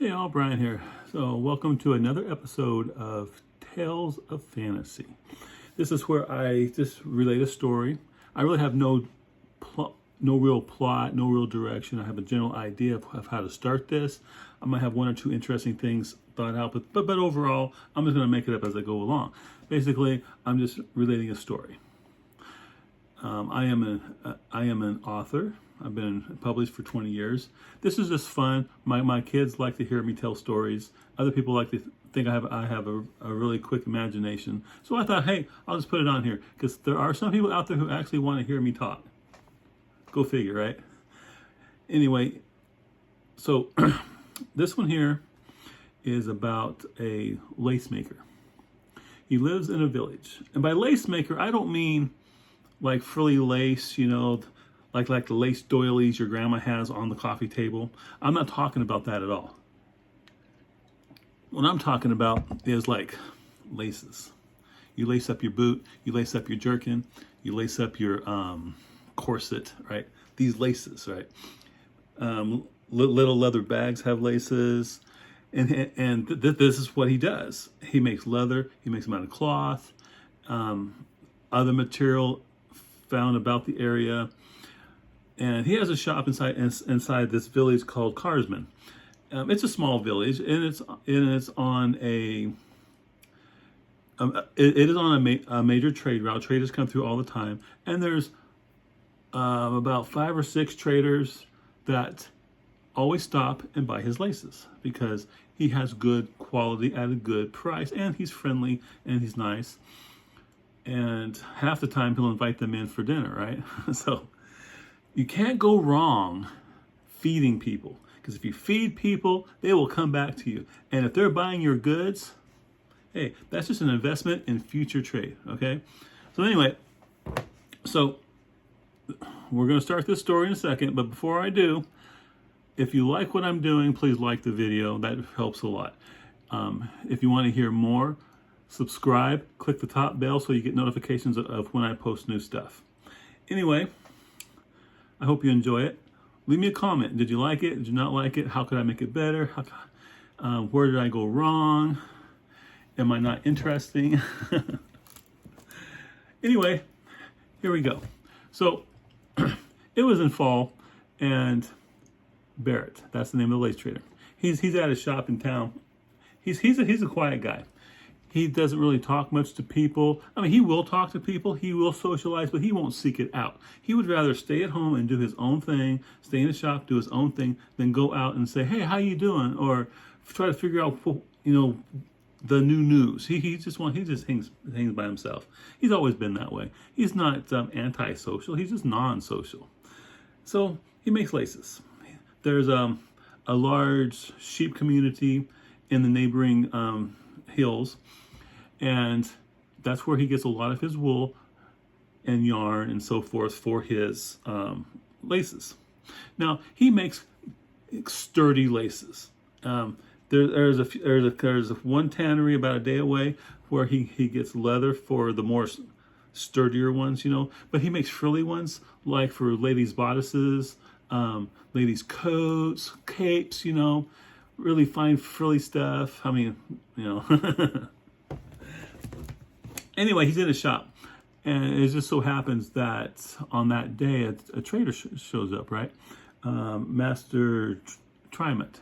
Hey all, Brian here. So welcome to another episode of Tales of Fantasy. This is where I just relate a story. I really have no real plot, no real direction. I have a general idea of how to start this. I might have one or two interesting things thought out, but overall, I'm just going to make it up as I go along. Basically, I'm just relating a story. I am an author. I've been published for 20 years. This is just fun. My kids like to hear me tell stories. Other people like to think I have a really quick imagination. So I thought, hey, I'll just put it on here because there are some people out there who actually want to hear me talk. Go figure, right? Anyway, so this one here is about a lace maker. He lives in a village. And by lace maker, I don't mean like frilly lace, like the lace doilies your grandma has on the coffee table. I'm not talking about that at all. What I'm talking about is like laces. You lace up your boot, you lace up your jerkin, you lace up your corset, right? These laces, right? Little leather bags have laces. And this is what he does. He makes leather, he makes them out of cloth, other material found about the area. And he has a shop inside this village called Karsten. It's a small village, and it's on a major trade route. Traders come through all the time, and there's about 5 or 6 traders that always stop and buy his laces because he has good quality at a good price, and he's friendly and he's nice. And half the time he'll invite them in for dinner, right? So you can't go wrong feeding people, because if you feed people, they will come back to you. And if they're buying your goods, hey, that's just an investment in future trade, okay? So anyway, so we're going to start this story in a second, but before I do, if you like what I'm doing, please like the video. That helps a lot. If you want to hear more, subscribe, click the top bell so you get notifications of when I post new stuff. Anyway, I hope you enjoy it. Leave me a comment. Did you like it? Did you not like it? How could I make it better? Where did I go wrong? Am I not interesting? Anyway, here we go. So it was in fall, and Barret, that's the name of the lace trader. He's at a shop in town. He's a quiet guy. He doesn't really talk much to people. I mean, he will talk to people, he will socialize, but he won't seek it out. He would rather stay at home and do his own thing, stay in the shop, do his own thing, than go out and say, hey, how you doing? Or try to figure out, the new news. He just hangs by himself. He's always been that way. He's not antisocial, he's just non-social. So he makes laces. There's a large sheep community in the neighboring hills, and that's where he gets a lot of his wool and yarn and so forth for his laces. Now he makes sturdy laces. There's one tannery about a day away where he gets leather for the more sturdier ones, but he makes frilly ones like for ladies' bodices, ladies' coats, capes, really fine frilly stuff. I mean, Anyway, he's in a shop, and it just so happens that on that day a trader shows up, right? Master Trimut,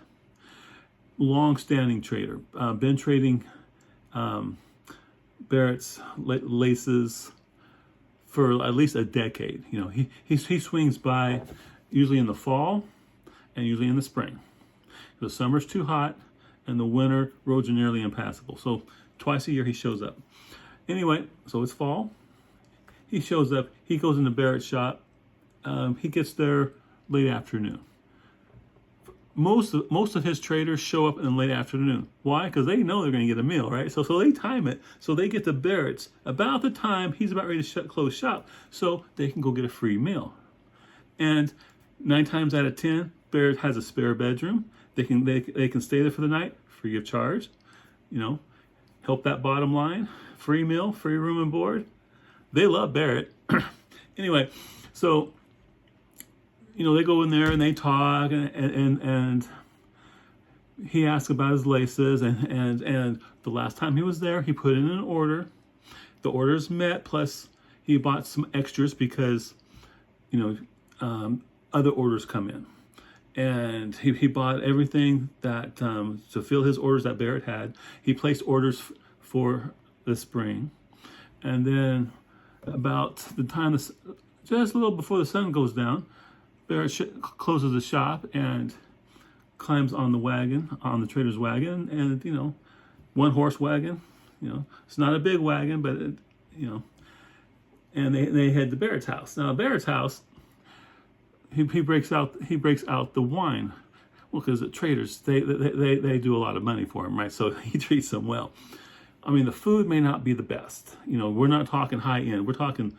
long-standing trader, been trading Barrett's laces for at least a decade. He swings by usually in the fall and usually in the spring. The summer's too hot, and the winter roads are nearly impassable. So twice a year he shows up. Anyway, so it's fall. He shows up. He goes in the Barret shop. He gets there late afternoon. Most of his traders show up in late afternoon. Why? Because they know they're going to get a meal, right? So they time it. So they get to Barrett's about the time he's about ready to close shop, so they can go get a free meal. And 9 times out of 10, Barret has a spare bedroom. They can stay there for the night, free of charge. Help that bottom line. Free meal, free room and board. They love Barret. Anyway, so they go in there and they talk, and he asked about his laces, and the last time he was there, he put in an order. The order's met, plus he bought some extras because, other orders come in. And he bought everything that to fill his orders that Barret had. He placed orders for the spring. And then about the time, just a little before the sun goes down, Barret closes the shop and climbs on the wagon, on the trader's wagon, and, one horse wagon. It's not a big wagon, but, and they head to Barret's house. Now, Barret's house, he breaks out the wine. Well, because the traders, they do a lot of money for him, right? So he treats them well. I mean, the food may not be the best. We're not talking high end. We're talking,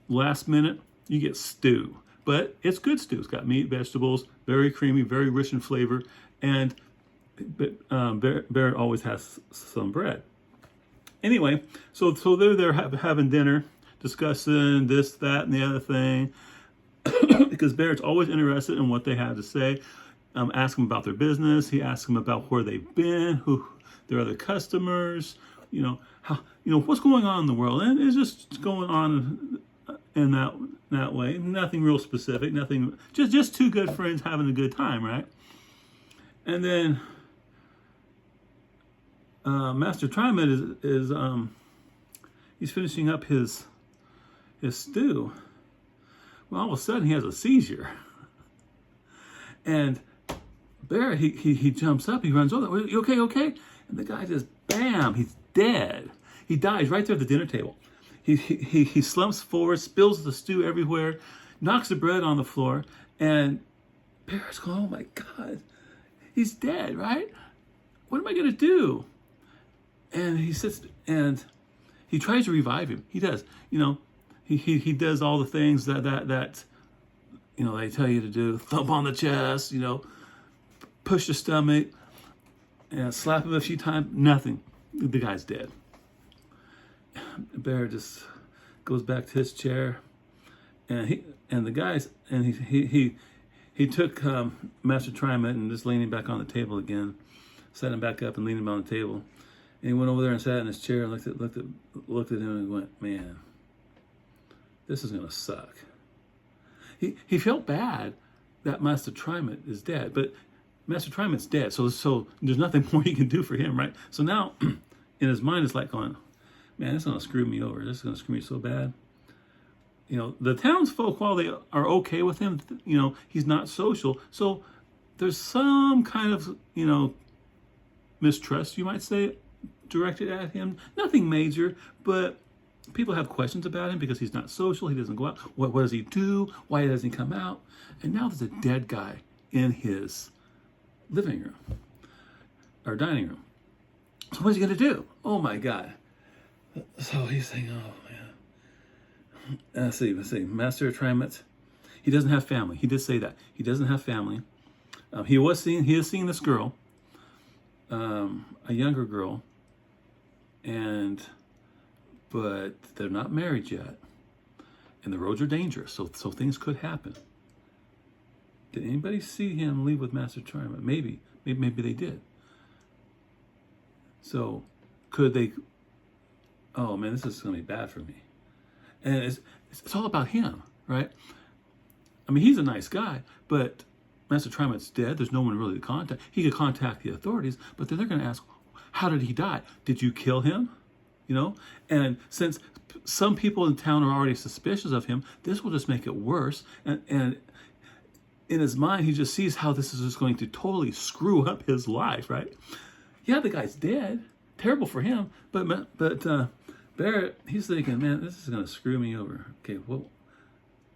last minute, you get stew. But it's good stew. It's got meat, vegetables, very creamy, very rich in flavor. And Barret always has some bread. Anyway, so they're there having dinner, discussing this, that, and the other thing. Because Barret's always interested in what they have to say. Ask them about their business. He asks them about where they've been, who their other customers, how, what's going on in the world, and it's just going on in that way. Nothing real specific. Nothing. Just two good friends having a good time, right? And then Master Trimut is he's finishing up his stew. Well, all of a sudden he has a seizure, and Barret he jumps up, he runs over. You okay? And the guy just bam, he's dead. He dies right there at the dinner table. He slumps forward, spills the stew everywhere, knocks the bread on the floor, and Barret's going, oh my God, he's dead, right? What am I gonna do? And he sits and he tries to revive him. He does, he does all the things that they tell you to do. Thump on the chest, push the stomach, and slap him a few times. Nothing. The guy's dead. Barret just goes back to his chair, and he took Master Trimut and just leaning back on the table again, set him back up and leaned him on the table, and he went over there and sat in his chair and looked at him and went, man, this is gonna suck. He felt bad that Master Trimut is dead, but Master Trimut's dead, so there's nothing more he can do for him, right? So now, in his mind, it's like going, man, this is gonna screw me over. This is gonna screw me so bad. The townsfolk, while they are okay with him, he's not social. So there's some kind of, mistrust, you might say, directed at him. Nothing major, but people have questions about him because he's not social. He doesn't go out. What does he do? Why doesn't he come out? And now there's a dead guy in his living room or dining room. So what's he gonna do? Oh my God. So he's saying, oh man. Let's see. Master Trimut, he doesn't have family. He did say that. He doesn't have family. He is seeing this girl, a younger girl, but they're not married yet. And the roads are dangerous, so things could happen. Did anybody see him leave with Master Trimut? Maybe they did. So could they? Oh man, this is going to be bad for me. And it's all about him, right? I mean, he's a nice guy, but Master Trimut's dead. There's no one really to contact. He could contact the authorities, but then they're going to ask, how did he die? Did you kill him? And since some people in town are already suspicious of him, this will just make it worse. And in his mind, he just sees how this is just going to totally screw up his life, right? Yeah, the guy's dead. Terrible for him. But Barret, he's thinking, man, this is going to screw me over. Okay, well,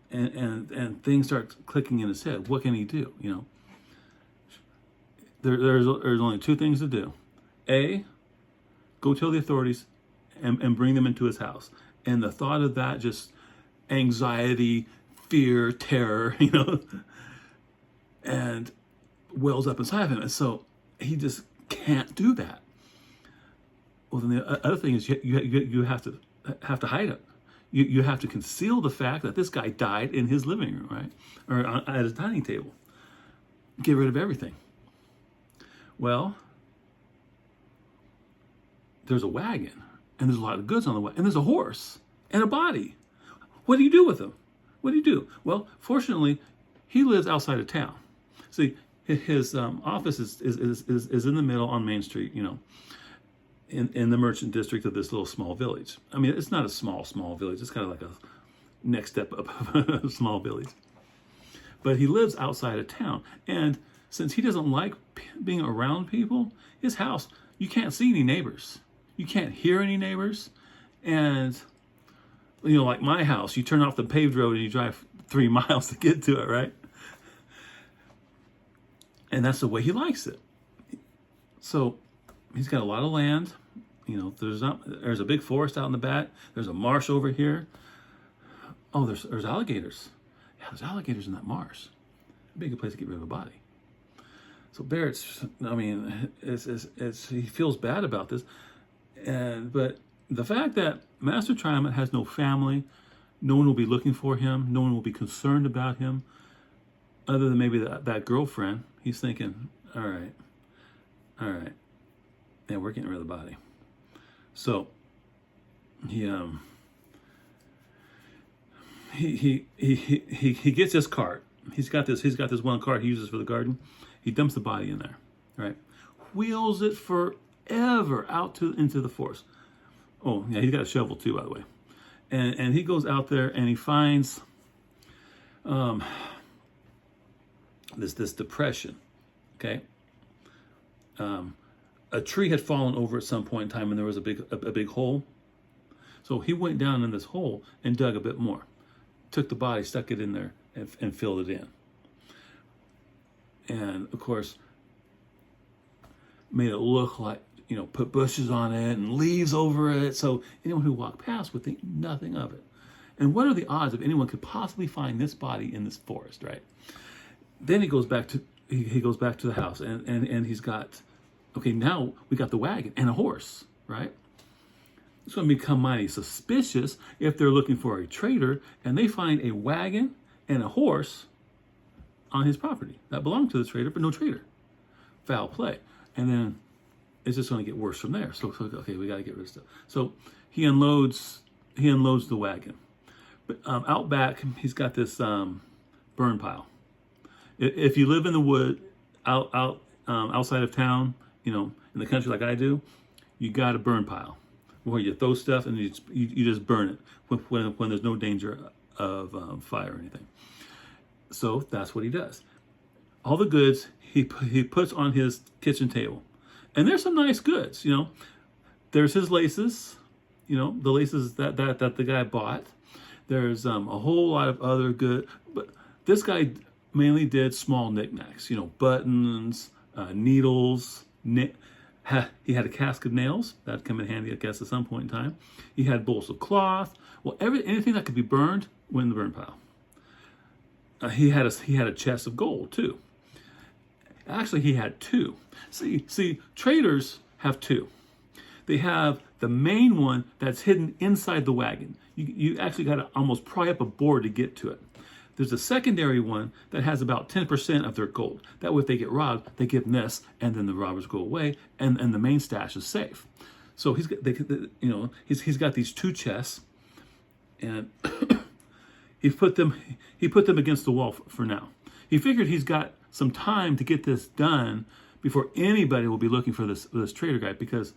and things start clicking in his head. What can he do? There's only two things to do. A, go tell the authorities and bring them into his house. And the thought of that, just anxiety, fear, terror, and wells up inside of him. And so he just can't do that. Well, then the other thing is you have to hide it. You have to conceal the fact that this guy died in his living room, right? Or at his dining table. Get rid of everything. Well, there's a wagon, and there's a lot of goods on the wagon, and there's a horse and a body. What do you do with them? What do you do? Well, fortunately, he lives outside of town. See, his office is in the middle on Main Street, you know, in the merchant district of this little small village. I mean, it's not a small village. It's kind of like a next step up of a small village. But he lives outside of town. And since he doesn't like being around people, his house, you can't see any neighbors. You can't hear any neighbors. And, you know, like my house, you turn off the paved road and you drive 3 miles to get to it, right? And that's the way he likes it. So he's got a lot of land. You know, there's a big forest out in the back. There's a marsh over here. Oh, there's alligators. Yeah, there's alligators in that marsh. It'd be a good place to get rid of a body. So Barrett's, I mean, he feels bad about this. But the fact that Master Trimut has no family, no one will be looking for him, no one will be concerned about him, other than maybe that girlfriend. He's thinking, all right, yeah, we're getting rid of the body. So he gets his cart. He's got this one cart he uses for the garden. He dumps the body in there, right? Wheels it forever out into the forest. Oh yeah, he's got a shovel too, by the way. And he goes out there and he finds this depression. Okay. A tree had fallen over at some point in time, and there was a big hole. So he went down in this hole and dug a bit more, took the body, stuck it in there, and filled it in. And of course, made it look like, you know, put bushes on it and leaves over it, so anyone who walked past would think nothing of it. And what are the odds of anyone could possibly find this body in this forest, right? Then he goes back to the house, and he's got, okay, now we got the wagon and a horse, right? It's going to become mighty suspicious if they're looking for a trader and they find a wagon and a horse on his property that belonged to the trader, but no trader. Foul play. And then it's just going to get worse from there. So okay, we got to get rid of stuff. So he unloads the wagon. But out back, he's got this burn pile. If you live in the wood, outside of town, you know, in the country like I do, you got a burn pile where you throw stuff and you just burn it when there's no danger of fire or anything. So that's what he does. All the goods he puts on his kitchen table, and there's some nice goods. You know, there's his laces. You know, the laces that the guy bought. There's a whole lot of other good, but this guy mainly did small knickknacks. You know, buttons, needles. He had a cask of nails that'd come in handy, I guess, at some point in time. He had bowls of cloth. Well, anything that could be burned went in the burn pile. He had a chest of gold too. Actually, he had 2. See, traders have 2. They have the main one that's hidden inside the wagon. You actually got to almost pry up a board to get to it. There's a secondary one that has about 10% of their gold. That way, if they get robbed, they give them this, and then the robbers go away, and the main stash is safe. So he's got these 2 chests, and he put them against the wall for now. He figured he's got some time to get this done before anybody will be looking for this trader guy, because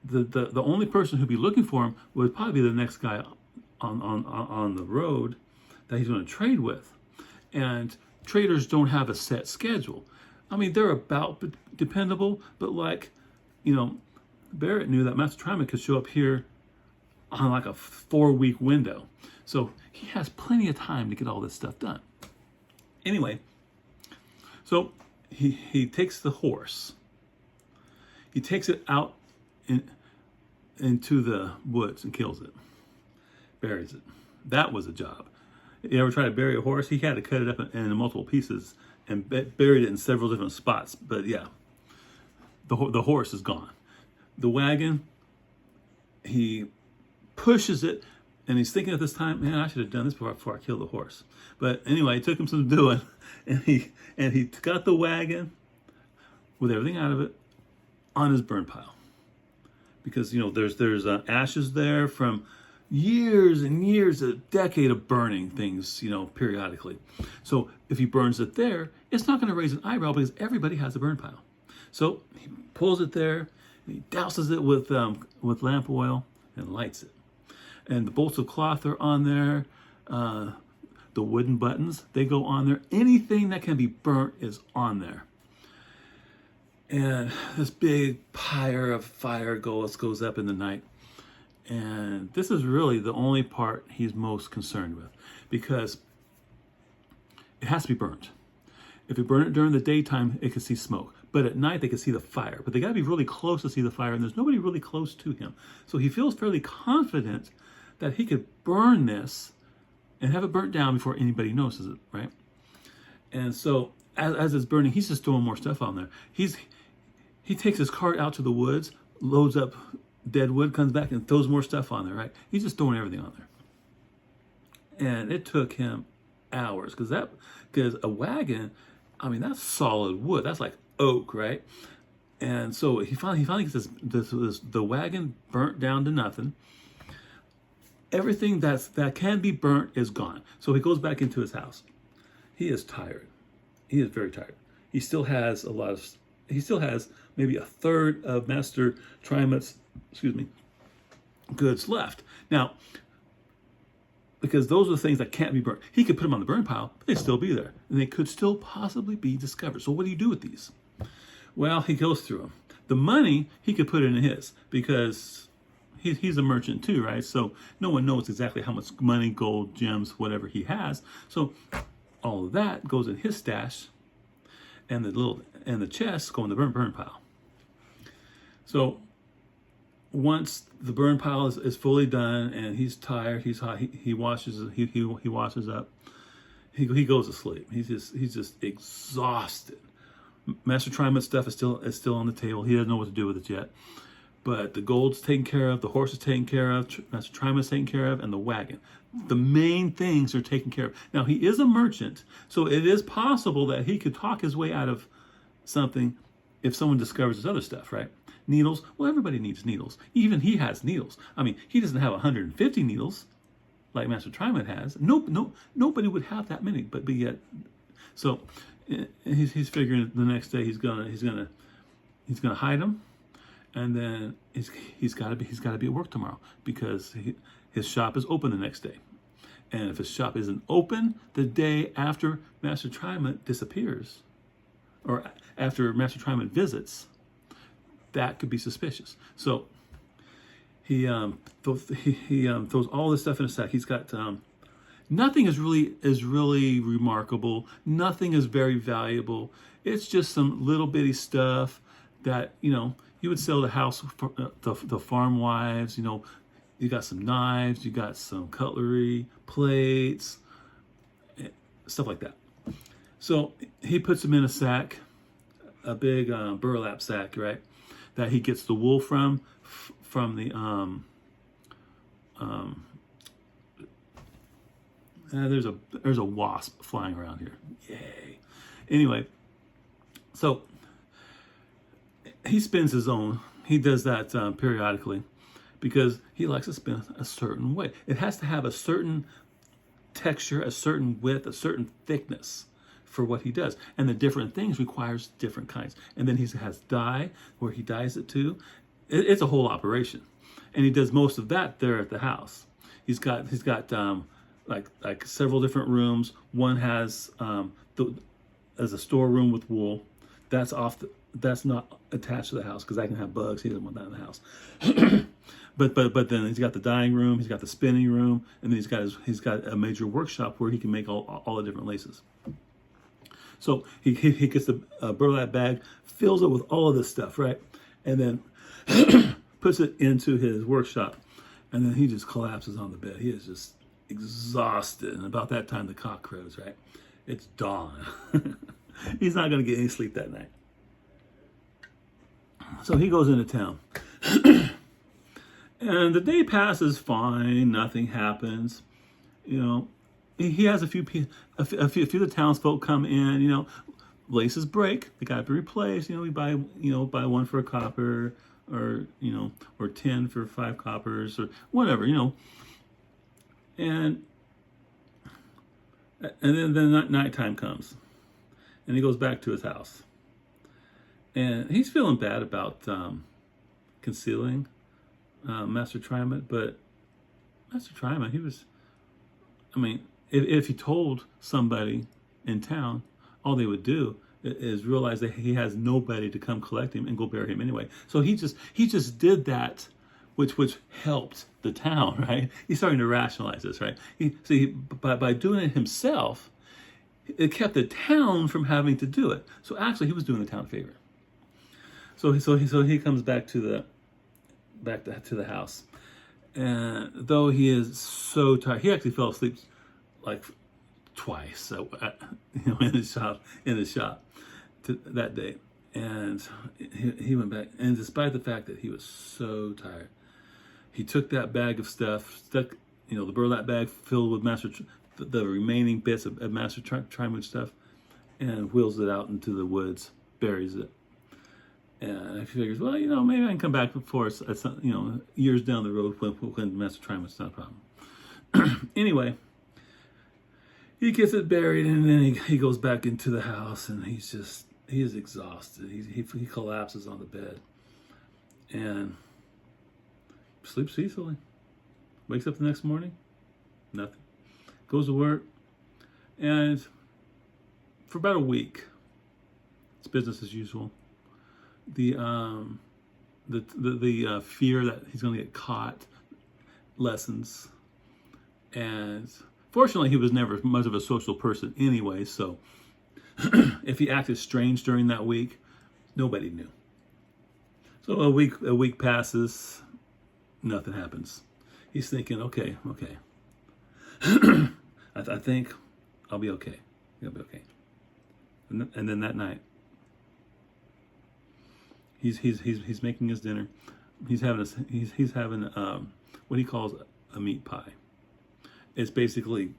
the only person who'd be looking for him would probably be the next guy on the road that he's going to trade with. And traders don't have a set schedule. I mean, they're about dependable, but like, you know, Barrett knew that Master Trimut could show up here on like a 4-week window. So he has plenty of time to get all this stuff done. Anyway, so he takes the horse. He takes it out into the woods and kills it. Buries it. That was a job. You ever try to bury a horse? He had to cut it up in multiple pieces and buried it in several different spots. But yeah, the horse is gone. The wagon, he pushes it, and he's thinking at this time, man, I should have done this before I killed the horse. But anyway, it took him some doing, and he got the wagon, with everything out of it on his burn pile. Because, there's ashes there from years and years, a decade of burning things, periodically. So if he burns it there, it's not going to raise an eyebrow because everybody has a burn pile. So he pulls it there, and he douses it with lamp oil and lights it. And the bolts of cloth are on there. The wooden buttons, they go on there. Anything that can be burnt is on there. And this big pyre of fire goes up in the night. And this is really the only part he's most concerned with, because it has to be burnt. If you burn it during the daytime, it can see smoke. But at night, they can see the fire. But they got to be really close to see the fire, and there's nobody really close to him. So he feels fairly confident that he could burn this and have it burnt down before anybody notices it, right? And so as it's burning, he's just throwing more stuff on there. He takes his cart out to the woods, loads up dead wood, comes back and throws more stuff on there, right? He's just throwing everything on there. And it took him hours, because a wagon, that's solid wood. That's like oak, right? And so he finally gets the wagon burnt down to nothing. Everything that can be burnt is gone. So he goes back into his house. He is tired. He is very tired. He still has maybe a third of Master Trimut's, goods left. Now, because those are the things that can't be burnt. He could put them on the burn pile, but they'd still be there. And they could still possibly be discovered. So what do you do with these? Well, he goes through them. The money, he could put in his, because he's a merchant too, right? So no one knows exactly how much money, gold, gems, whatever he has. So all of that goes in his stash, and the chests go in the burn pile. So once the burn pile is fully done and he's tired, he's hot, he washes up, he goes to sleep. He's just exhausted. Master Trimut stuff is still on the table. He doesn't know what to do with it yet. But the gold's taken care of, the horse is taken care of, Master Trimut's taken care of, and the wagon. The main things are taken care of. Now, he is a merchant, so it is possible that he could talk his way out of something if someone discovers his other stuff, right? Needles, well, everybody needs needles. Even he has needles. He doesn't have 150 needles like Master Trimut has. Nobody would have that many, but yet, so he's figuring the next day he's gonna hide them. And then he's got to be at work tomorrow, because his shop is open the next day. And if his shop isn't open the day after Master Trimut disappears, or after Master Trimut visits, that could be suspicious. So he throws all this stuff in a sack. He's got nothing is really remarkable. Nothing is very valuable. It's just some little bitty stuff that you would sell the house, the farm wives. You got some knives, you got some cutlery, plates, stuff like that. So he puts them in a sack, a big burlap sack, right? That he gets the wool from the there's a wasp flying around here. Yay! Anyway, so he spins his own. He does that periodically, because he likes to spin a certain way. It has to have a certain texture, a certain width, a certain thickness for what he does. And the different things requires different kinds. And then he has dye, where he dyes it too. It's a whole operation. And he does most of that there at the house. He's got like several different rooms. One has as a storeroom with wool. That's not attached to the house, because I can have bugs. He doesn't want that in the house. but then he's got the dyeing room, he's got the spinning room, and then he's got a major workshop where he can make all the different laces. So he gets the burlap bag, fills it with all of this stuff, right, and then puts it into his workshop, and then he just collapses on the bed. He is just exhausted, and about that time the cock crows, right? It's dawn. He's not going to get any sleep that night. So he goes into town. And the day passes fine. Nothing happens. He has a few of the townsfolk come in. laces break, they got to be replaced. We buy one for a copper, or or 10 for 5 coppers, or whatever, and then nighttime comes, and he goes back to his house, and he's feeling bad about concealing Master Trimut, but Master Trimut, if he told somebody in town, all they would do is realize that he has nobody to come collect him and go bury him anyway. So he just did that, which helped the town, right? He's starting to rationalize this, right? By doing it himself, it kept the town from having to do it. So actually, he was doing the town a favor. So he comes back to the house, and though he is so tired, he actually fell asleep like twice, in his shop that day, and he went back. And despite the fact that he was so tired, he took that bag of stuff, stuck, the burlap bag filled with the remaining bits of Master Trimut stuff, and wheels it out into the woods, buries it. And he figures, well, maybe I can come back before it's years down the road when Master Trimut's not a problem. Anyway, he gets it buried, and then he goes back into the house, and he is exhausted. He collapses on the bed and sleeps peacefully. Wakes up the next morning, nothing. Goes to work, and for about a week, it's business as usual. The fear that he's going to get caught lessens, and fortunately, he was never much of a social person anyway, so if he acted strange during that week, nobody knew. So a week passes, nothing happens. He's thinking, okay, I think I'll be okay. I'll be okay. And then that night, he's making his dinner. He's having what he calls a meat pie. It's basically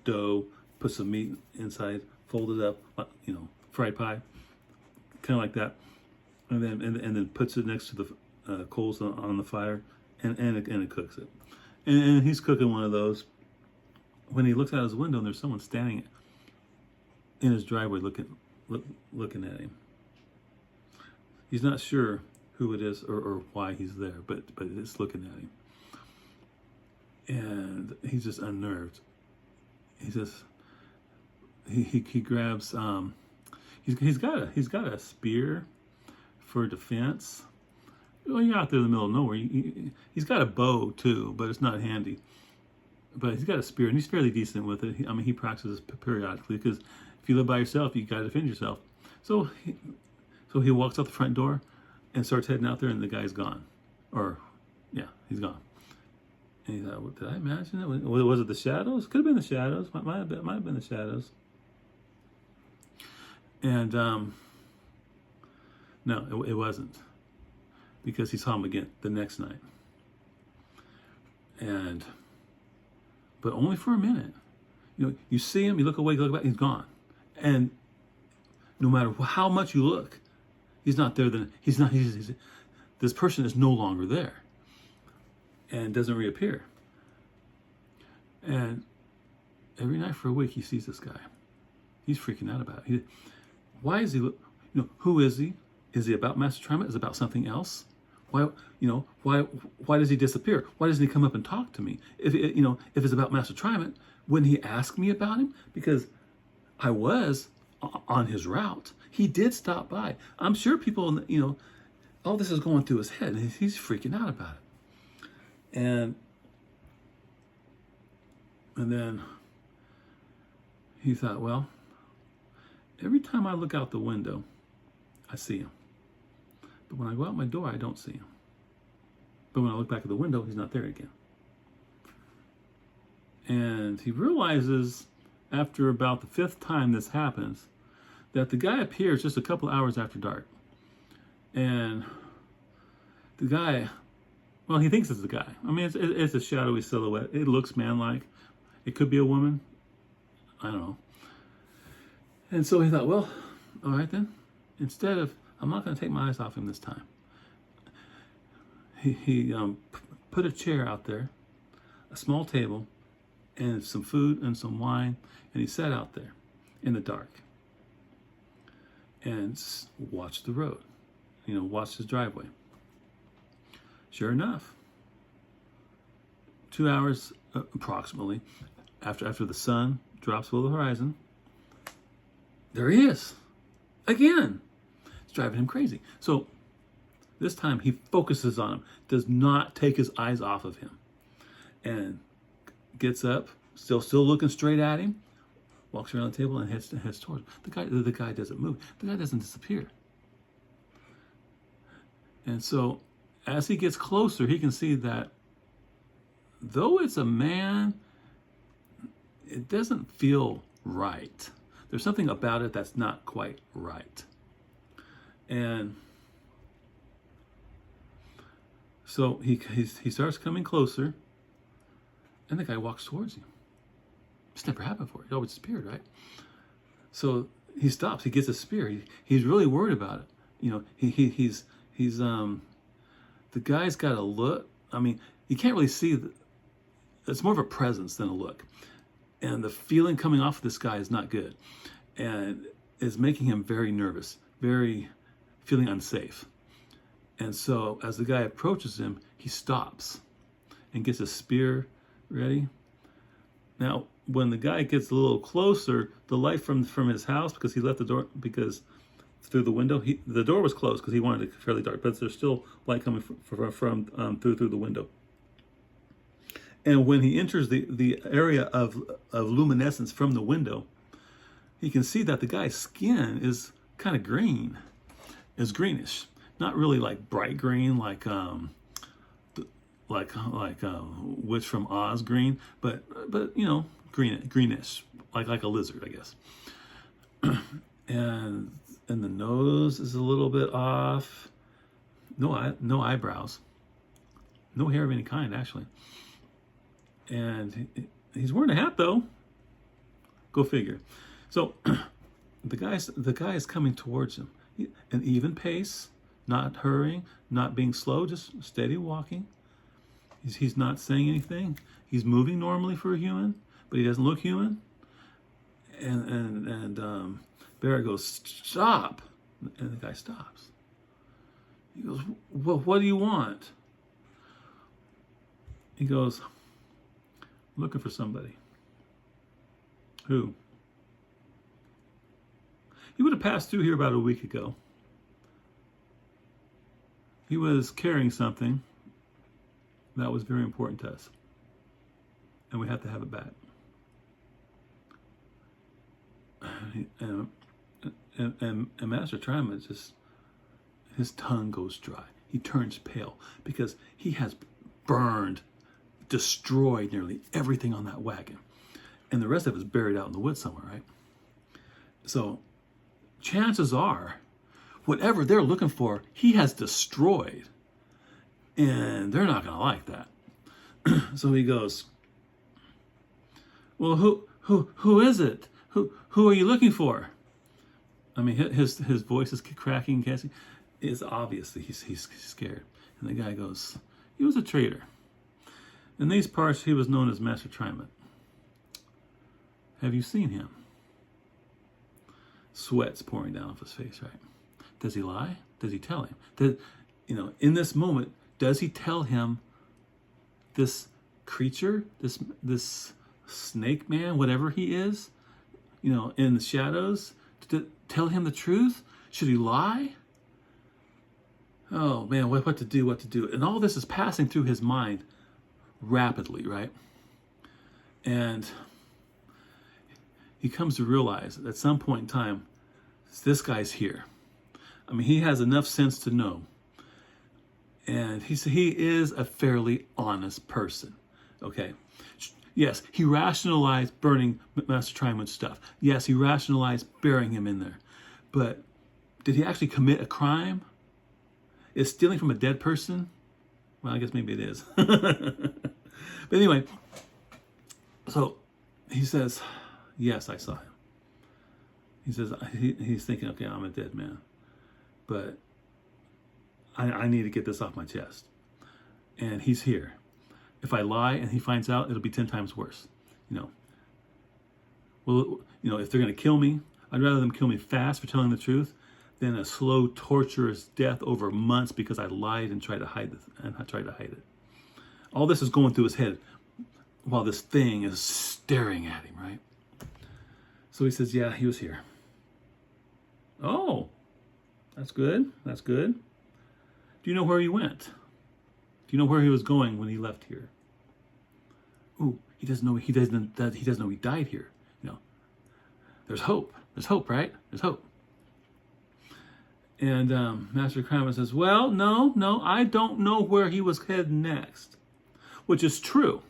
dough, put some meat inside, fold it up, fried pie, kind of like that, and then puts it next to the coals on the fire, and it cooks it. And he's cooking one of those. When he looks out his window, and there's someone standing in his driveway looking at him. He's not sure who it is or why he's there, but it's looking at him. And he's just unnerved. He grabs he's got a spear for defense. Well, you're out there in the middle of nowhere. He's got a bow too, but it's not handy. But he's got a spear, and he's fairly decent with it. He practices periodically, because if you live by yourself, you got to defend yourself. So he walks out the front door and starts heading out there, and the guy's gone. He's gone. And he thought, did I imagine it? Was it the shadows? Could have been the shadows. Might have been the shadows. And no, it wasn't, because he saw him again the next night. But only for a minute. You see him, you look away, you look back, he's gone. And no matter how much you look, he's not there. This person is no longer there, and doesn't reappear. And every night for a week, he sees this guy. He's freaking out about it. Why is he? Who is he? Is he about Master Trimut? Is it about something else? Why does he disappear? Why doesn't he come up and talk to me? If it's about Master Trimut, wouldn't he ask me about him? Because I was on his route. He did stop by. I'm sure people, all this is going through his head, and he's freaking out about it. And then he thought, well, every time I look out the window, I see him. But when I go out my door, I don't see him. But when I look back at the window, he's not there again. And he realizes, after about the 5th time this happens, that the guy appears just a couple hours after dark. And the guy, well, he thinks it's the guy. It's a shadowy silhouette. It looks man-like. It could be a woman. I don't know. And so he thought, well, all right then. I'm not going to take my eyes off him this time. He put a chair out there, a small table, and some food and some wine, and he sat out there in the dark and watched the road, watched his driveway. Sure enough, 2 hours approximately after the sun drops below the horizon, there he is again. It's driving him crazy. So this time he focuses on him, does not take his eyes off of him, and gets up, still looking straight at him, walks around the table and heads towards him. The guy doesn't move. The guy doesn't disappear. And so as he gets closer, he can see that though it's a man, it doesn't feel right. There's something about it that's not quite right. And so he starts coming closer, and the guy walks towards him. It's never happened before. He always disappeared, right? So he stops. He gets a spear. He's really worried about it. He's the guy's got a look. I mean, you can't really see. It's more of a presence than a look. And the feeling coming off of this guy is not good, and is making him very nervous, very feeling unsafe. And so as the guy approaches him, he stops and gets a spear ready. Now, when the guy gets a little closer, the light from his house, because he left the door, because through the window, the door was closed because he wanted it fairly dark, but there's still light coming from through the window. And when he enters the area of luminescence from the window, he can see that the guy's skin is kind of green, is greenish, not really like bright green, like Witch from Oz green, but greenish, like a lizard, I guess. and the nose is a little bit off. No eyebrows, no hair of any kind actually. And he's wearing a hat though. Go figure. So the guy is coming towards him, an even pace, not hurrying, not being slow, just steady walking. He's not saying anything. He's moving normally for a human, but he doesn't look human. And Barret goes, "Stop!" And the guy stops. He goes, "Well, what do you want?" He goes, "Looking for somebody." "Who?" "He would have passed through here about a week ago. He was carrying something that was very important to us, and we have to have it back." And Master Trimut, just his tongue goes dry. He turns pale because he has burned, destroyed nearly everything on that wagon, and the rest of it is buried out in the woods somewhere, right? So chances are whatever they're looking for, he has destroyed, and they're not going to like that. So he goes, "Well, who is it? Who are you looking for?" I mean, his voice is cracking, casting. It's obvious that he's scared. And the guy goes, "He was a trader. In these parts, he was known as Master Trimut. Have you seen him?" Sweat's pouring down off his face, right? Does he lie? Does he tell him? In this moment, does he tell him this creature, this snake man, whatever he is, in the shadows, to tell him the truth? Should he lie? Oh man, what to do? And all this is passing through his mind rapidly, right? And he comes to realize at some point in time, this guy's here. I mean, he has enough sense to know. And he is a fairly honest person, okay? Yes, he rationalized burning Master Trimut's stuff. Yes, he rationalized burying him in there. But did he actually commit a crime? Is stealing from a dead person? Well, I guess maybe it is. But anyway, so he says, "Yes, I saw him. He says, he's thinking, okay, I'm a dead man, but I need to get this off my chest. And he's here. If I lie and he finds out, it'll be 10 times worse. You know, well, you know, if they're going to kill me, I'd rather them kill me fast for telling the truth than a slow, torturous death over months because I lied and tried to hide it. All this is going through his head while this thing is staring at him, right? So he says, yeah, he was here. Oh, that's good. That's good. Do you know where he went? Do you know where he was going when he left here? Ooh, he doesn't know. He doesn't know he died here. You know, there's hope. There's hope, right? There's hope. And Master Trimut says, well, no, I don't know where he was heading next, which is true.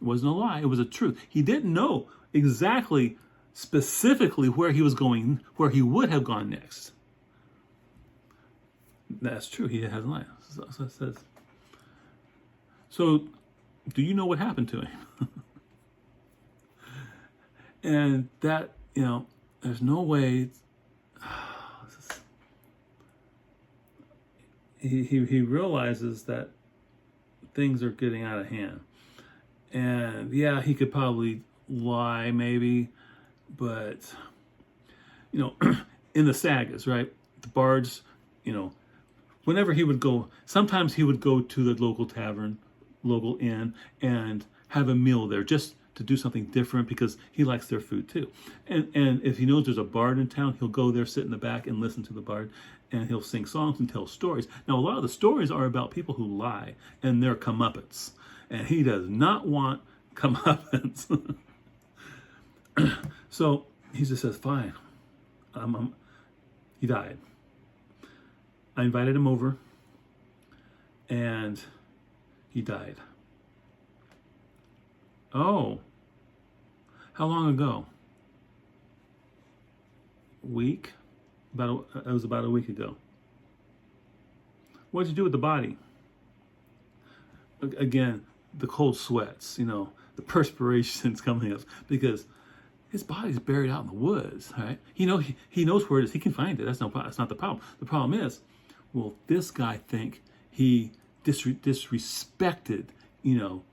It wasn't a lie. It was a truth. He didn't know exactly, specifically where he was going, where he would have gone next. That's true. He hasn't lied. So it says. So, do you know what happened to him? And that, you know, there's no way. He realizes that things are getting out of hand. And yeah, he could probably lie maybe, but, you know, in the sagas, right? The bards, you know, whenever he would go, sometimes he would go to the local tavern, local inn, and have a meal there just to do something different because he likes their food too. And if he knows there's a bard in town, he'll go there, sit in the back and listen to the bard, and he'll sing songs and tell stories. Now, a lot of the stories are about people who lie and their comeuppance. And he does not want comeuppance. So he just says, fine. He died. I invited him over, and he died. Oh, how long ago? Week? It was about a week ago. What did you do with the body? Again, the cold sweats, you know, the perspiration's coming up because his body's buried out in the woods, right? He knows where it is. He can find it. That's not the problem. The problem is, will this guy think he disrespected, you know,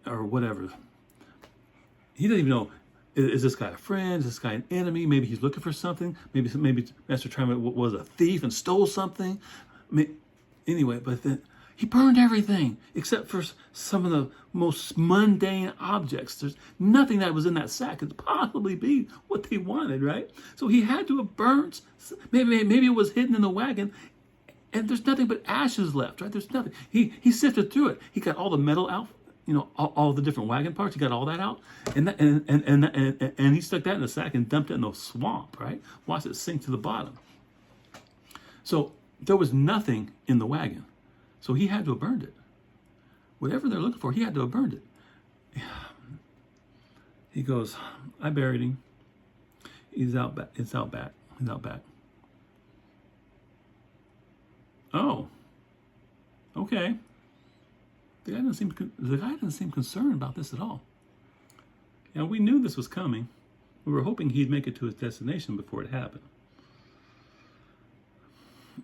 or whatever? He doesn't even know. Is this guy a friend? Is this guy an enemy? Maybe he's looking for something. Maybe Master Trimut was a thief and stole something. Anyway, but then he burned everything except for some of the most mundane objects. There's nothing that was in that sack could possibly be what they wanted, right? So he had to have burnt. Maybe it was hidden in the wagon, and there's nothing but ashes left, right? There's nothing. He sifted through it. He got all the metal out. You know, all the different wagon parts. He got all that out, and he stuck that in a sack and dumped it in the swamp. Right, watched it sink to the bottom. So there was nothing in the wagon, so he had to have burned it. Whatever they're looking for, he had to have burned it. He goes, I buried him. He's out back. He's out back. Oh, okay. The guy doesn't seem concerned about this at all. Now, we knew this was coming. We were hoping he'd make it to his destination before it happened.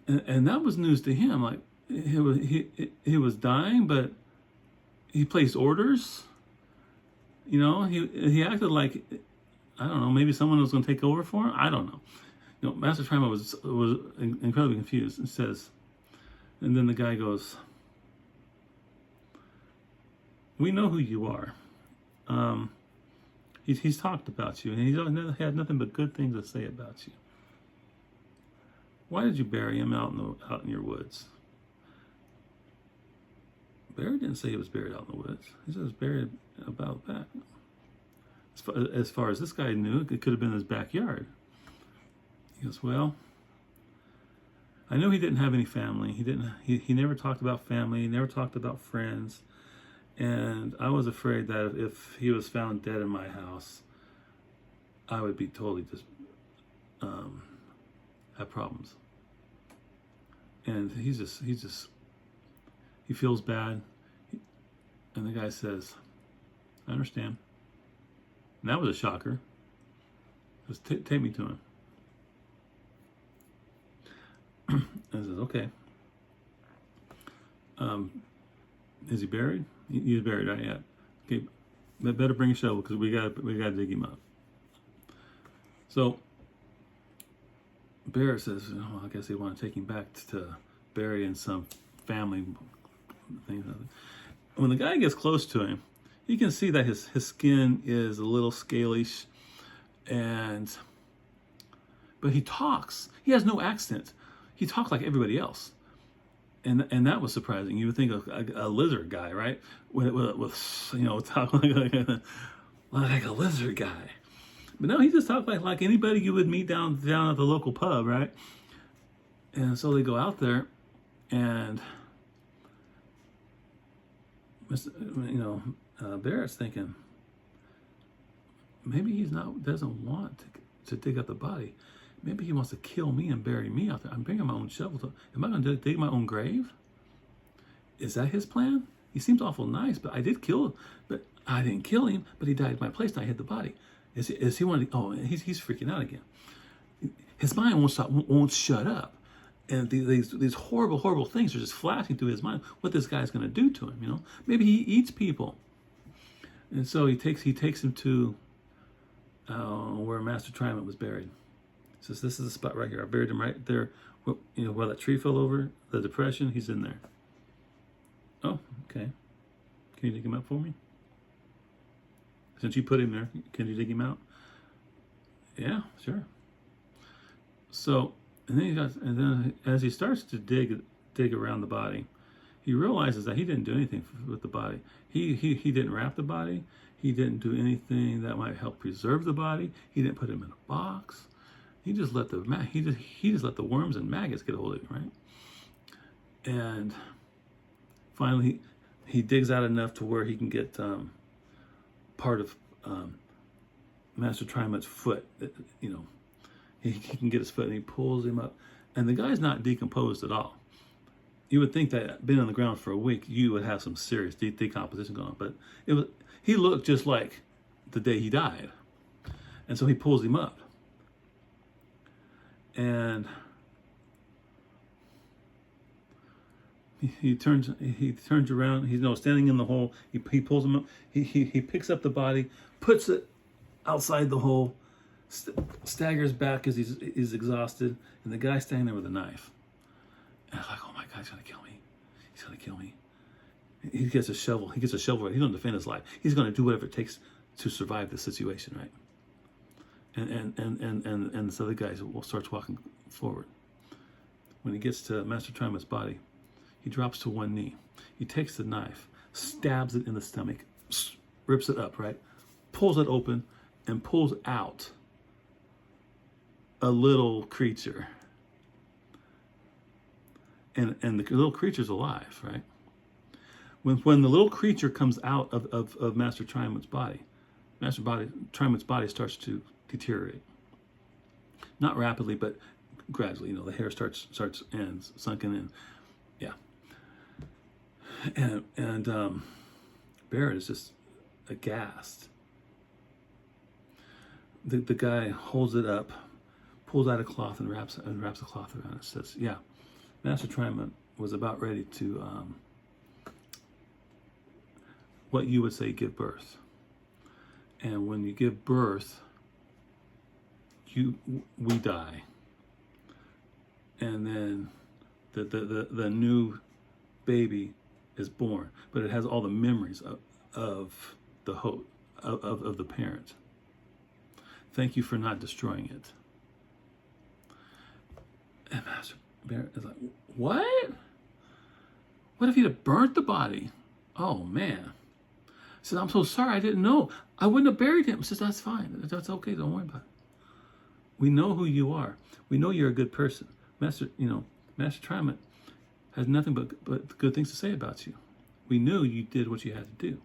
And that was news to him. Like, he was dying, but he placed orders. You know, he acted like, I don't know, maybe someone was going to take over for him. I don't know. You know, Master Trimut was incredibly confused and says, and then the guy goes, we know who you are. He's talked about you, and he's had nothing but good things to say about you. Why did you bury him out in your woods? Barret didn't say he was buried out in the woods. He said he was buried about back. As far as this guy knew, it could have been his backyard. He goes, well, I know he didn't have any family. He never talked about family. He never talked about friends. And I was afraid that if he was found dead in my house, I would be totally just have problems. And he feels bad. And the guy says, I understand. And that was a shocker. Just take me to him. And says, okay. Is he buried? He's buried, right? Yeah. Okay. Better bring a shovel because we got to dig him up. So Barret says, oh, I guess they want to take him back to bury in some family thing. When the guy gets close to him, you can see that his skin is a little scalish, but he talks. He has no accent. He talks like everybody else, and that was surprising. You would think a lizard guy, right? With talk like a lizard guy, but no, he just talked like anybody you would meet down at the local pub, right? And so they go out there, and Barrett's thinking maybe doesn't want to dig up the body. Maybe he wants to kill me and bury me out there. I'm bringing my own shovel. Am I going to dig my own grave? Is that his plan? He seems awful nice, but I didn't kill him. But he died in my place, and I hid the body. Is he wanting? Oh, he's freaking out again. His mind won't shut up, and these horrible things are just flashing through his mind. What this guy's going to do to him? Maybe he eats people. And so he takes him to where Master Trimut was buried. He says, this is the spot right here. I buried him right there, where that tree fell over, the depression. He's in there. Oh, okay. Can you dig him up for me? Since you put him there, can you dig him out? Yeah, sure. So, and then as he starts to dig around the body, he realizes that he didn't do anything with the body. He didn't wrap the body. He didn't do anything that might help preserve the body. He didn't put him in a box. He just let the worms and maggots get a hold of him, right? And finally, he digs out enough to where he can get part of Master Trimut's foot. He can get his foot, and he pulls him up. And the guy's not decomposed at all. You would think that being on the ground for a week, you would have some serious decomposition going on. But he looked just like the day he died. And so he pulls him up. And he turns around. He's standing in the hole. He pulls him up. He picks up the body, puts it outside the hole, staggers back because he's exhausted, and the guy's standing there with a knife. And I'm like, oh my God, he's gonna kill me. He's gonna kill me. He gets a shovel. He's gonna defend his life. He's gonna do whatever it takes to survive the situation, right? And this other guy starts walking forward. When he gets to Master Trimut's body, he drops to one knee. He takes the knife, stabs it in the stomach, rips it up, right? Pulls it open, and pulls out a little creature. And the little creature's alive, right? When the little creature comes out of Master Trimut's body, Trimut's body starts to deteriorate. Not rapidly, but gradually. The hair starts sunken in. Yeah. And Barret is just aghast. The guy holds it up, pulls out a cloth and wraps a cloth around it. Says, "Yeah, Master Trimut was about ready to what you would say give birth. And when you give birth, we die. And then the new baby is born, but it has all the memories of the parent. Thank you for not destroying it." And Master Barret is like, "What? What if he'd have burnt the body? Oh man." He says, "I'm so sorry, I didn't know. I wouldn't have buried him." He says, "That's fine. That's okay. Don't worry about it. We know who you are. We know you're a good person. Master Trimut has nothing but good things to say about you. We knew you did what you had to do.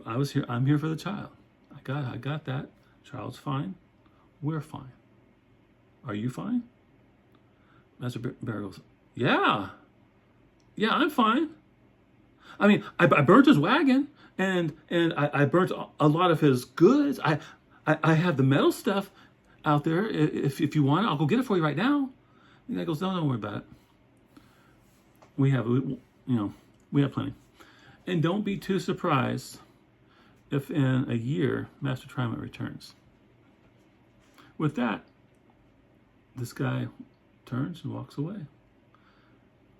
I was here. I'm here for the child. I got that. Child's fine. We're fine. Are you fine?" Master Barret goes, "Yeah, I'm fine. I mean, I burnt his wagon, and I burnt a lot of his goods. I have the metal stuff out there. If you want it, I'll go get it for you right now." The guy goes, don't worry about it. We have plenty. And don't be too surprised if in a year Master Trimut returns. With that, this guy turns and walks away.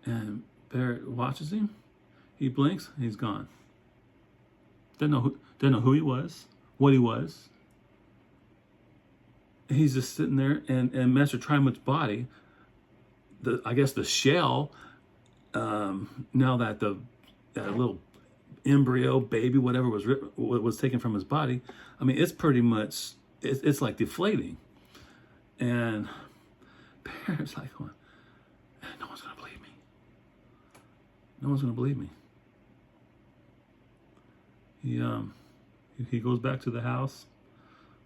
And Barret watches him. He blinks and he's gone. Didn't know who he was, what he was. He's just sitting there, and Master Trimut's body, I guess the shell, now that that little embryo baby, whatever was taken from his body, I mean, it's pretty much, it's like deflating. And Barret's like, no one's going to believe me. No one's going to believe me. He goes back to the house,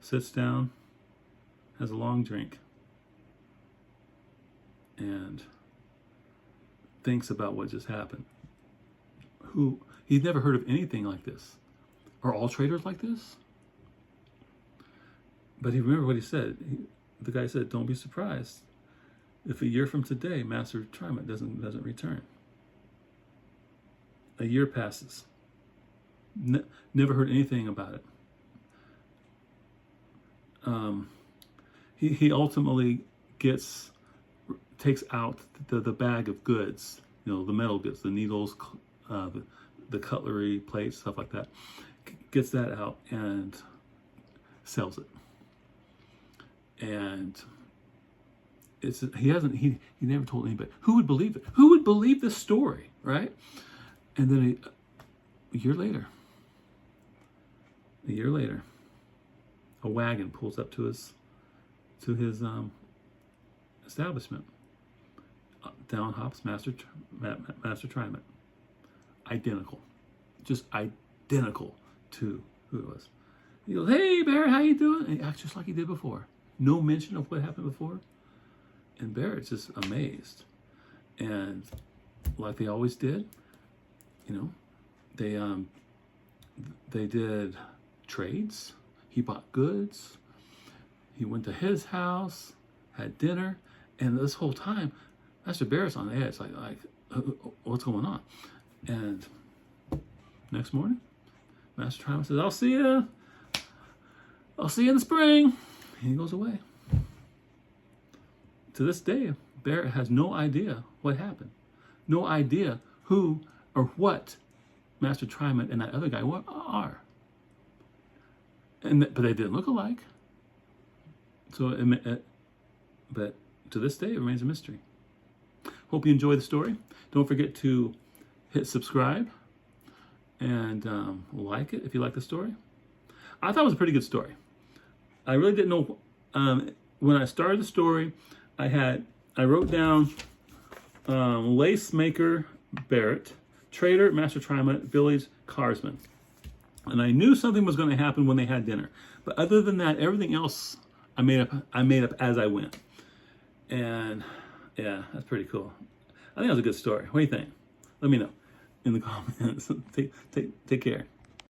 sits down, has a long drink, and thinks about what just happened. He's never heard of anything like this. Are all traders like this? But he remembered what he said. The guy said, don't be surprised if a year from today Master Trimut doesn't return. A year passes. Never heard anything about it. He ultimately takes out the bag of goods, the metal goods, the needles, the cutlery, plates, stuff like that. Gets that out and sells it. And he never told anybody. Who would believe it? Who would believe this story, right? And then a year later, a wagon pulls up to his establishment. Down hops Master Trimut. Identical. Just identical to who it was. He goes, hey, Barret, how you doing? And he acts just like he did before. No mention of what happened before. And Barret's just amazed. And like they always did, they did trades. He bought goods. He went to his house, had dinner, and this whole time, Master Barret's on the edge, like what's going on? And next morning, Master Trimut says, I'll see you in the spring. And he goes away. To this day, Barret has no idea what happened. No idea who or what Master Trimut and that other guy are. But they didn't look alike. But to this day, it remains a mystery. Hope you enjoy the story. Don't forget to hit subscribe and like it if you like the story. I thought it was a pretty good story. I really didn't know. When I started the story, I wrote down lace maker Barret, trader Master Trimut, village Karsten. And I knew something was going to happen when they had dinner. But other than that, everything else I made up as I went. And yeah, that's pretty cool. I think that was a good story. What do you think? Let me know in the comments. Take care.